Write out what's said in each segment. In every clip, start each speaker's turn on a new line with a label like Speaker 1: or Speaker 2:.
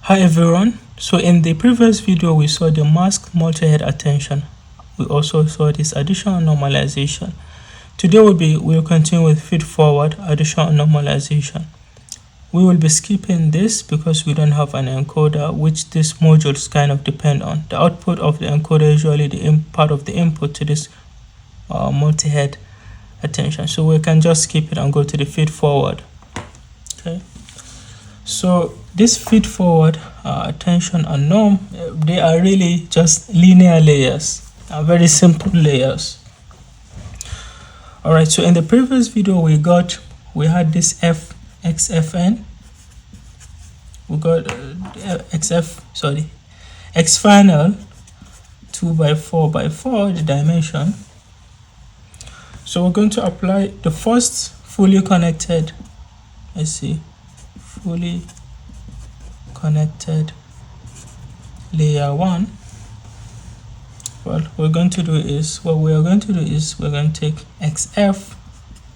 Speaker 1: Hi everyone. So in the previous video we saw the mask multi-head attention. We also saw this addition and normalization. Today we'll continue with feedforward, addition and normalization. We will be skipping this because we don't have an encoder which these modules kind of depend on. The output of the encoder is usually the part of the input to this multi-head attention. So we can just skip it and go to the feedforward. Okay. So this feedforward, attention and norm, they are really just linear layers, very simple layers. All right, so in the previous video we had this xfn, we got x final 2x4x4 the dimension. So we're going to apply the first fully connected, fully connected layer 1. What we are going to do is we're going to take xf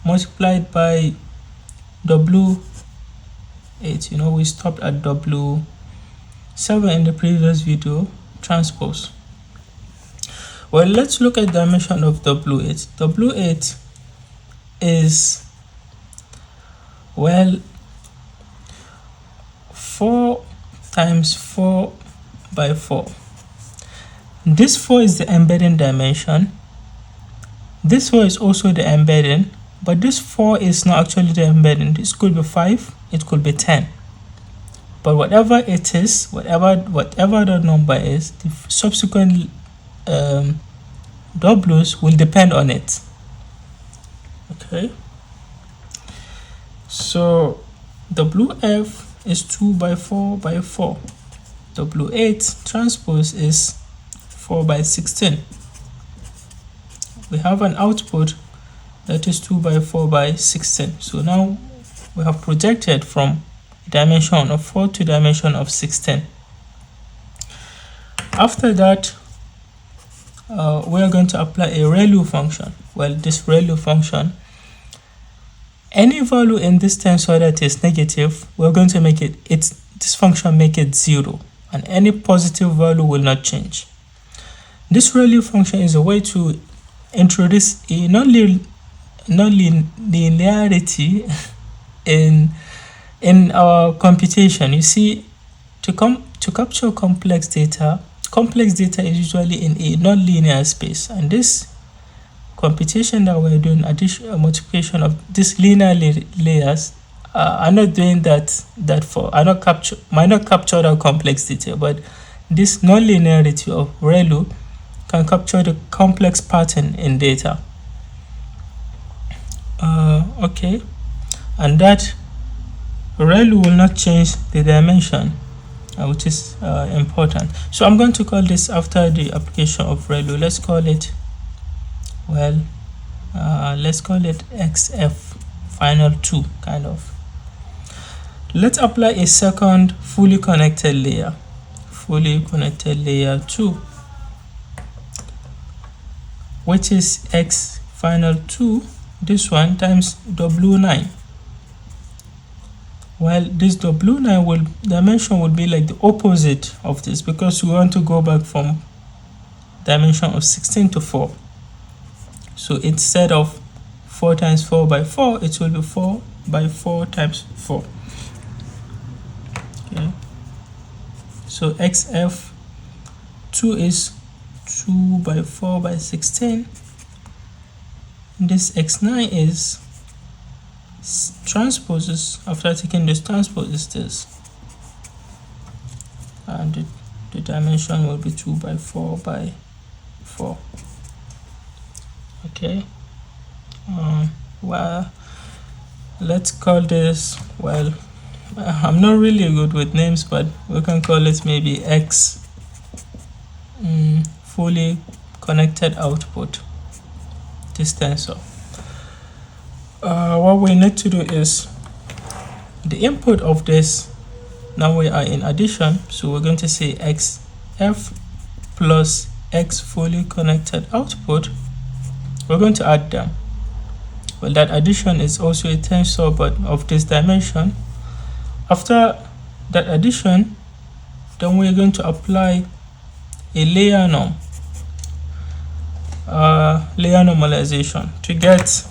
Speaker 1: multiplied by w8. We stopped at w7 in the previous video, transpose. Well, let's look at dimension of w8. w8 is, well, 4 times 4 by 4. This 4 is the embedding dimension. This 4 is also the embedding, but this 4 is not actually the embedding. This could be 5, it could be 10. But whatever it is, whatever the number is, the subsequent W's will depend on it. Okay. So WF is 2x4x4. W8 transpose is 4x16. We have an output that is 2x4x16. So now we have projected from dimension of 4 to dimension of 16. After that, we are going to apply a ReLU function. Well, this ReLU function, any value in this tensor that is negative, we're going to make this function make it 0, and any positive value will not change. This ReLU function is a way to introduce a non-linearity in our computation. You see, to capture complex data is usually in a non-linear space, and this computation that we're doing, addition multiplication of these linear layers, I'm not doing that might not capture the complex detail, but this non-linearity of ReLU can capture the complex pattern in data. Okay, and that ReLU will not change the dimension, which is important. So I'm going to call this, after the application of ReLU, let's call it xf final 2 kind of. Let's apply a second fully connected layer 2, which is x final 2, this one, times w9. Well, this w9 dimension will be like the opposite of this, because we want to go back from dimension of 16 to 4. So instead of 4 times 4x4, it will be 4x4 times 4. Okay. So xf2 is 2x4x16. This x9 is transposes, after taking this transpose, is this, and the dimension will be 2x4x4. Okay. Well, let's call this, well, I'm not really good with names, but we can call it maybe x fully connected output, this tensor. What we need to do is the input of this, now we are in addition, so we're going to say xf plus x fully connected output. We're going to add them. Well, that addition is also a tensor, but of this dimension. After that addition, then we're going to apply a layer normalization to get,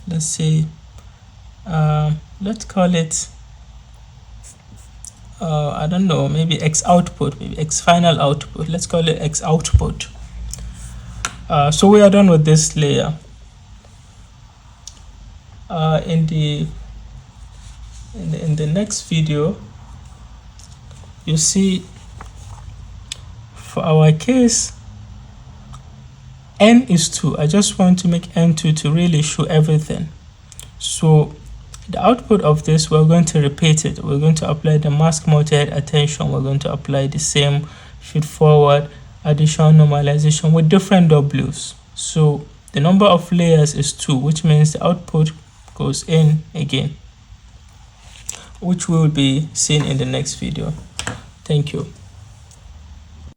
Speaker 1: let's say, let's call it I don't know, maybe X output, maybe X final output. Let's call it X output. So we are done with this layer. In the next video, you see, for our case, n is 2. I just want to make n 2 to really show everything. So the output of this, we're going to repeat it. We're going to apply the mask multi-head attention. We're going to apply the same feedforward, addition, normalization with different W's. So the number of layers is 2, which means the output goes in again, which we will be seeing in the next video. Thank you.